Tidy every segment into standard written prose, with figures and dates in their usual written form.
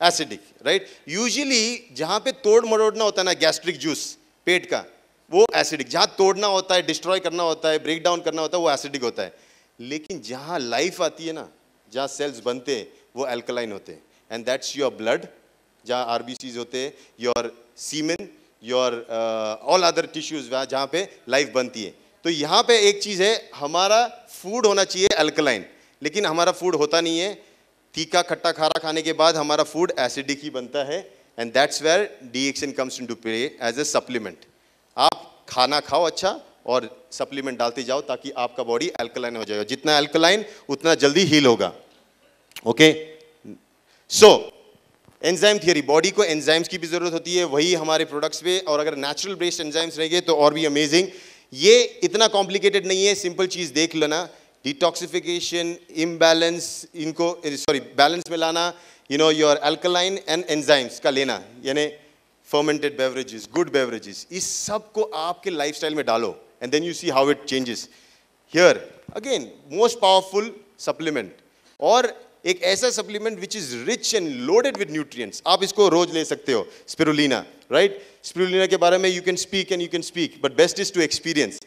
Acidic, right. Usually जहां पे तोड़ मरोड़ना होता है ना, गैस्ट्रिक जूस पेट का, वो एसिडिक। जहां तोड़ना होता है, डिस्ट्रॉय करना होता है, ब्रेक डाउन करना होता है, वो एसिडिक होता है। लेकिन जहां लाइफ आती है ना, जहां सेल्स बनते हैं, वो अल्कलाइन होते हैं। एंड दैट्स योर ब्लड, जहां आरबीसीज होते हैं, your semen, your all other tissues, जहां पे लाइफ बनती है। तो यहाँ पे एक चीज है, हमारा फूड होना चाहिए अल्कलाइन, लेकिन हमारा फूड होता नहीं है। तीखा खट्टा खारा खाने के बाद हमारा फूड एसिडिक ही बनता है। And that's where DXN comes into play as a supplement. आप खाना खाओ अच्छा और सप्लीमेंट डालते जाओ ताकि आपका बॉडी अल्कलाइन हो जाएगा। जितना अल्कलाइन उतना जल्दी हील होगा। Okay, so enzyme theory, body को एंजाइम्स की भी जरूरत होती है, वही हमारे प्रोडक्ट्स पे, और अगर नेचुरल बेस्ड एंजाइम्स रहेंगे तो और भी अमेजिंग। ये इतना कॉम्प्लिकेटेड नहीं है, सिंपल चीज देख लेना। डिटॉक्सिफिकेशन, इम्बैलेंस, इनको सॉरी बैलेंस में लाना, you know, your alkaline and enzymes का लेना, यानी फर्मेंटेड बेवरेजेस, गुड बेवरेजेस, इस सब को आपके लाइफस्टाइल में डालो and then you see how it changes. Here again most powerful supplement, और एक ऐसा supplement which is rich and loaded with nutrients. आप इसको रोज ले सकते हो, स्पिरुलिना, राइट। स्पिरुलिना के बारे में you can speak and you can speak, but best is to experience.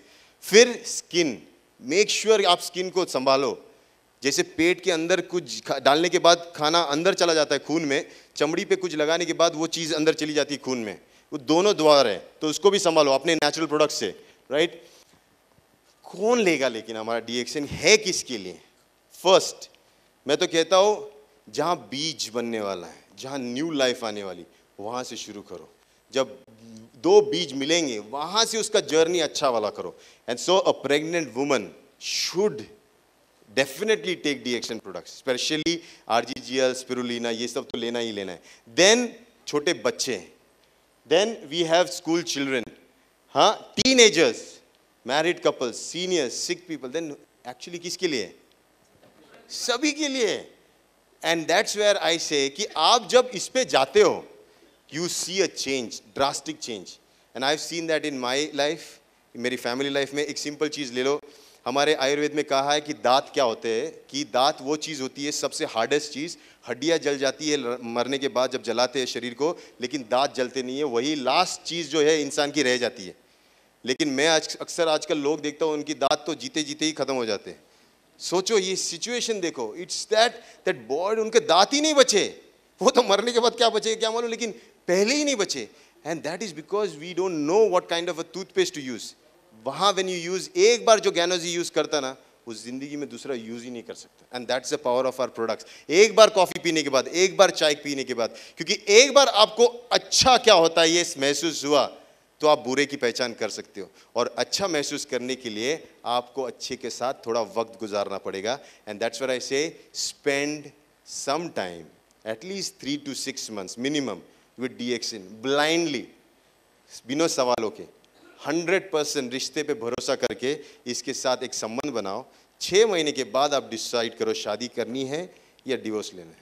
फिर स्किन, मेक श्योर आप स्किन को संभालो। जैसे पेट के अंदर कुछ डालने के बाद खाना अंदर चला जाता है खून में, चमड़ी पे कुछ लगाने के बाद वो चीज़ अंदर चली जाती है खून में, वो दोनों द्वार है, तो उसको भी संभालो अपने नेचुरल प्रोडक्ट से, राइट। कौन लेगा लेकिन हमारा डीएक्सिन है किसके लिए? फर्स्ट मैं तो कहता हूँ जहाँ बीज बनने वाला है, जहाँ न्यू लाइफ आने वाली, वहाँ से शुरू करो। जब दो बीज मिलेंगे वहाँ से उसका जर्नी अच्छा वाला करो। And so a pregnant woman should definitely take DXN products, specially RG GL, spirulina, ये सब तो लेना ही लेना है। देन छोटे बच्चे, then we have school children, हाँ, teenagers, married couples, seniors, sick people. Then actually किसके लिए? सभी के लिए। एंड दैट्स वेयर आई से कि आप जब इस पे जाते हो, you see a change, drastic change. And I have seen that in my life, मेरी फैमिली लाइफ में। एक सिंपल चीज़ ले लो, हमारे आयुर्वेद में कहा है कि दांत क्या होते हैं, कि दांत वो चीज़ होती है सबसे हार्डेस्ट चीज़। हड्डियाँ जल जाती है मरने के बाद जब जलाते हैं शरीर को, लेकिन दांत जलते नहीं है, वही लास्ट चीज़ जो है इंसान की रह जाती है। लेकिन मैं अक्सर आजकल लोग देखता हूँ उनकी दांत तो जीते जीते ही खत्म हो जाते हैं। सोचो ये सिचुएशन देखो, इट्स दैट बॉडी, उनके दांत ही नहीं बचे, वो तो मरने के बाद क्या बचे क्या मालूम, लेकिन पहले ही नहीं बचे। And that is because we don't know what kind of a toothpaste to use. वहाँ व्हेन यू यूज, एक बार जो ज्ञानोजी यूज करता ना, उस जिंदगी में दूसरा यूज ही नहीं कर सकता। And that's the power of our products. एक बार कॉफी पीने के बाद, एक बार चाय पीने के बाद, क्योंकि एक बार आपको अच्छा क्या होता है ये महसूस हुआ, तो आप बुरे की पहचान कर सकते हो। और अच्छा महसूस करने के लिए आपको अच्छे के साथ थोड़ा वक्त गुजारना पड़ेगा। And that's what I say, spend some time, at least 3 to 6 months minimum with DXN, blindly, बिना सवालों के, 100% रिश्ते पे भरोसा करके इसके साथ एक संबंध बनाओ। 6 महीने के बाद आप डिसाइड करो शादी करनी है या डिवोर्स लेना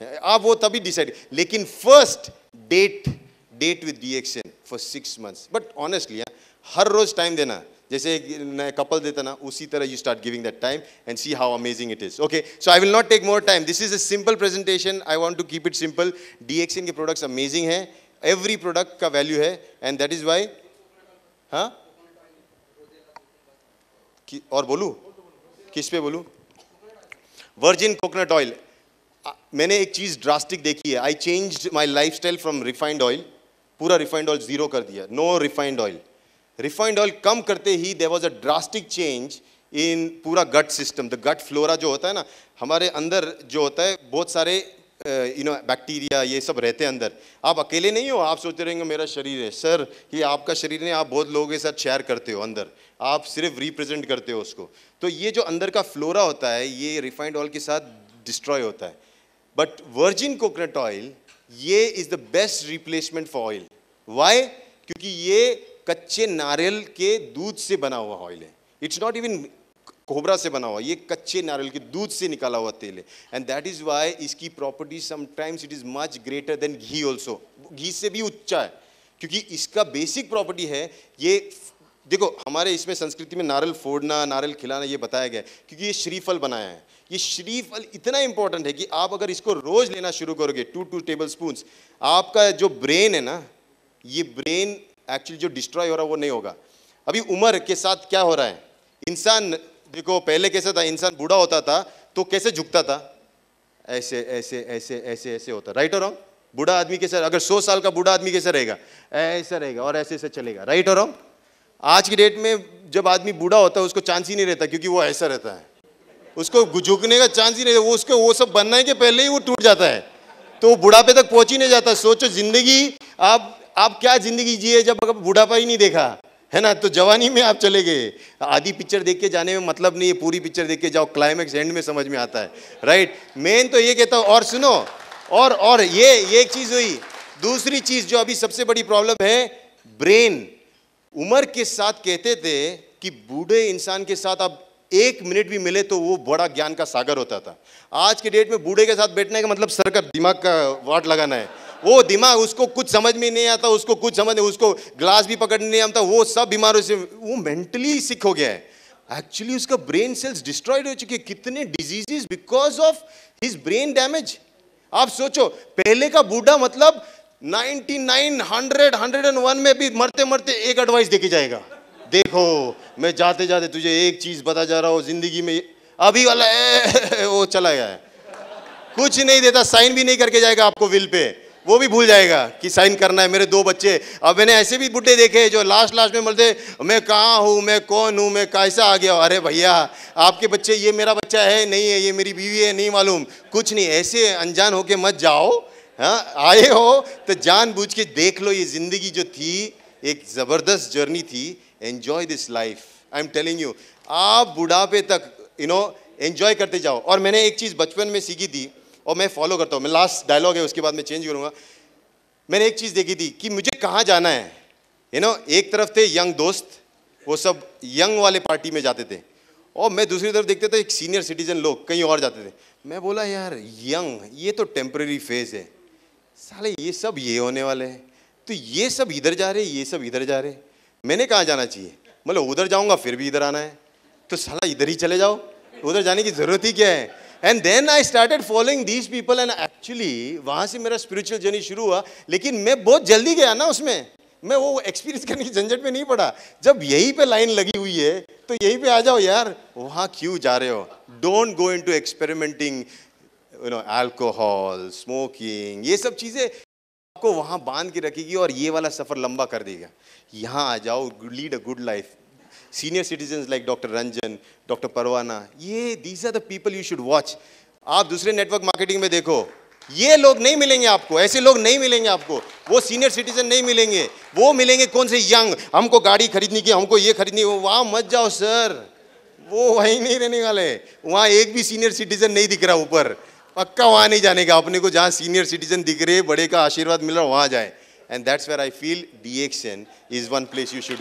है, आप वो तभी डिसाइड। लेकिन first date with DXN for 6 months। But honestly हर रोज टाइम देना, जैसे एक कपल देता ना, उसी तरह you start giving that time and see how amazing it is. Okay, so I will not take more time, this is a simple presentation, I want to keep it simple. DXN के products amazing हैं, every product का value है, and that is why. हाँ, और बोलूं किस पे बोलूं? Virgin coconut oil. मैंने एक चीज ड्रास्टिक देखी है, I changed my lifestyle from refined oil, पूरा रिफाइंड ऑयल जीरो कर दिया, no refined oil. Refined oil कम करते ही there was a drastic change in पूरा gut system. The gut flora जो होता है ना, हमारे अंदर जो होता है, बहुत सारे बैक्टीरिया ये सब रहते हैं अंदर। आप अकेले नहीं हो, आप सोचते रहेंगे मेरा शरीर है, सर ये आपका शरीर नहीं, आप बहुत लोगों के साथ शेयर करते हो अंदर, आप सिर्फ रिप्रेजेंट करते हो उसको। तो ये जो अंदर का फ्लोरा होता है, ये रिफाइंड ऑयल के साथ डिस्ट्रॉय होता है। बट वर्जिन कोकोनट ऑयल, ये is the best replacement for oil. Why? क्योंकि ये कच्चे नारियल के दूध से बना हुआ ऑयल है, इट्स नॉट इवन कोबरा से बना हुआ, ये कच्चे नारियल के दूध से निकाला हुआ तेल है। एंड दैट इज वाई इसकी property sometimes it is much greater than ghee also, घी से भी ऊंचा है, क्योंकि इसका बेसिक प्रॉपर्टी है ये। देखो हमारे इसमें संस्कृति में नारियल फोड़ना, नारियल खिलाना ये बताया गया है, क्योंकि ये श्रीफल बनाया है, ये शरीफ फल इतना इंपॉर्टेंट है कि आप अगर इसको रोज लेना शुरू करोगे 2 टेबल स्पून, आपका जो ब्रेन है ना, ये ब्रेन एक्चुअली जो डिस्ट्रॉय हो रहा है वो नहीं होगा। अभी उम्र के साथ क्या हो रहा है, इंसान देखो पहले कैसा था, इंसान बूढ़ा होता था तो कैसे झुकता था, ऐसे ऐसे ऐसे ऐसे ऐसे होता, राइट और रॉन्ग। बूढ़ा आदमी कैसे, अगर 100 साल का बूढ़ा आदमी कैसे रहेगा, ऐसा रहेगा और ऐसे ऐसे चलेगा, राइट और रॉन्ग। आज की डेट में जब आदमी बूढ़ा होता है उसको चांस ही नहीं रहता, क्योंकि वो ऐसा रहता है, उसको झुकने का चांस ही नहीं रहता, वो उसको वो सब बनना है कि पहले ही वो टूट जाता है, तो वो बुढ़ापे तक पहुंच ही नहीं जाता। सोचो जिंदगी, आप क्या जिंदगी जिए जब अगर बुढ़ापा ही नहीं देखा है ना, तो जवानी में आप चले गए। आधी पिक्चर देख के जाने में मतलब नहीं है, पूरी पिक्चर देख के जाओ, क्लाइमेक्स एंड में समझ में आता है, राइट। मेन तो ये कहता हूँ। और सुनो, और ये एक चीज हुई। दूसरी चीज जो अभी सबसे बड़ी प्रॉब्लम है, ब्रेन। उम्र के साथ कहते थे कि बूढ़े इंसान के साथ आप 1 मिनट भी मिले तो वो बड़ा ज्ञान का सागर होता था। आज के डेट में बूढ़े के साथ बैठने का मतलब सर का दिमाग का वाट लगाना है। वो दिमाग, उसको कुछ समझ में नहीं आता, उसको कुछ समझ नहीं, उसको ग्लास भी पकड़ने नहीं आता, वो सब बीमारों से वो मेंटली सिक हो गया है। एक्चुअली उसका ब्रेन सेल्स डिस्ट्रॉयड हो चुके हैं। कितने diseases because of his brain damage. आप सोचो, पहले का बूढ़ा मतलब 99, 100, 101 में भी मरते मरते एक एडवाइस देके जाएगा, देखो मैं जाते जाते तुझे एक चीज बता जा रहा हूं जिंदगी में। अभी वाला वो चला गया है, कुछ नहीं देता, साइन भी नहीं करके जाएगा आपको विल पे, वो भी भूल जाएगा कि साइन करना है। मेरे 2 बच्चे, अब मैंने ऐसे भी बुड्ढे देखे जो लास्ट में बोलते मैं कहाँ हूँ, मैं कौन हूँ, मैं कैसा आ गया। अरे भैया, आपके बच्चे, ये मेरा बच्चा है नहीं है, ये मेरी बीवी है नहीं मालूम, कुछ नहीं। ऐसे अनजान होके मत जाओ। हाँ, आए हो तो जानबूझ के देख लो। ये जिंदगी जो थी एक जबरदस्त जर्नी थी। Enjoy this life, I am telling you. आप बुढ़ापे तक एंजॉय करते जाओ। और मैंने एक चीज बचपन में सीखी थी और मैं फॉलो करता हूँ। मैं लास्ट डायलॉग है उसके बाद मैं चेंज करूंगा। मैंने एक चीज देखी थी कि मुझे कहाँ जाना है। एक तरफ थे यंग दोस्त, वो सब यंग वाले पार्टी में जाते थे, और मैं दूसरी तरफ देखते थे एक सीनियर सिटीजन लोग कहीं और जाते थे। मैं बोला यार यंग, ये तो टेम्पररी फेज है, साले ये सब ये होने वाले हैं, तो ये सब इधर जा रहे, ये सब इधर जा रहे, मैंने कहाँ जाना चाहिए। मतलब उधर जाऊंगा फिर भी इधर आना है, तो साला इधर ही चले जाओ, उधर जाने की जरूरत ही क्या है। And then I started following these people and actually वहाँ से मेरा स्पिरिचुअल जर्नी शुरू हुआ। लेकिन मैं बहुत जल्दी गया ना उसमें, मैं वो एक्सपीरियंस करने की झंझट में नहीं पड़ा। जब यहीं पे लाइन लगी हुई है तो यहीं पे आ जाओ यार, वहाँ क्यों जा रहे हो। Don't go into experimenting, alcohol, smoking, ये सब चीज़ें आपको वहाँ बांध के रखेगी और ये वाला सफ़र लंबा कर देगा। यहाँ आ जाओ, lead a good life. Senior citizens like doctor Ranjan, doctor Parwana, ये these are the people you should watch. आप दूसरे नेटवर्क मार्केटिंग में देखो, ये लोग नहीं मिलेंगे आपको, ऐसे लोग नहीं मिलेंगे आपको, वो सीनियर सिटीजन नहीं मिलेंगे। वो मिलेंगे कौन से, यंग, हमको गाड़ी खरीदनी की, हमको ये खरीदनी। वहाँ मत जाओ सर, वो वहीं नहीं रहने वाले। वहाँ एक भी सीनियर सिटीजन नहीं दिख रहा ऊपर, पक्का वहाँ नहीं जाने का। अपने को जहाँ सीनियर सिटीजन दिख रहे, बड़े का आशीर्वाद मिल रहा, वहाँ जाए। And that's where I feel DXN is one place you should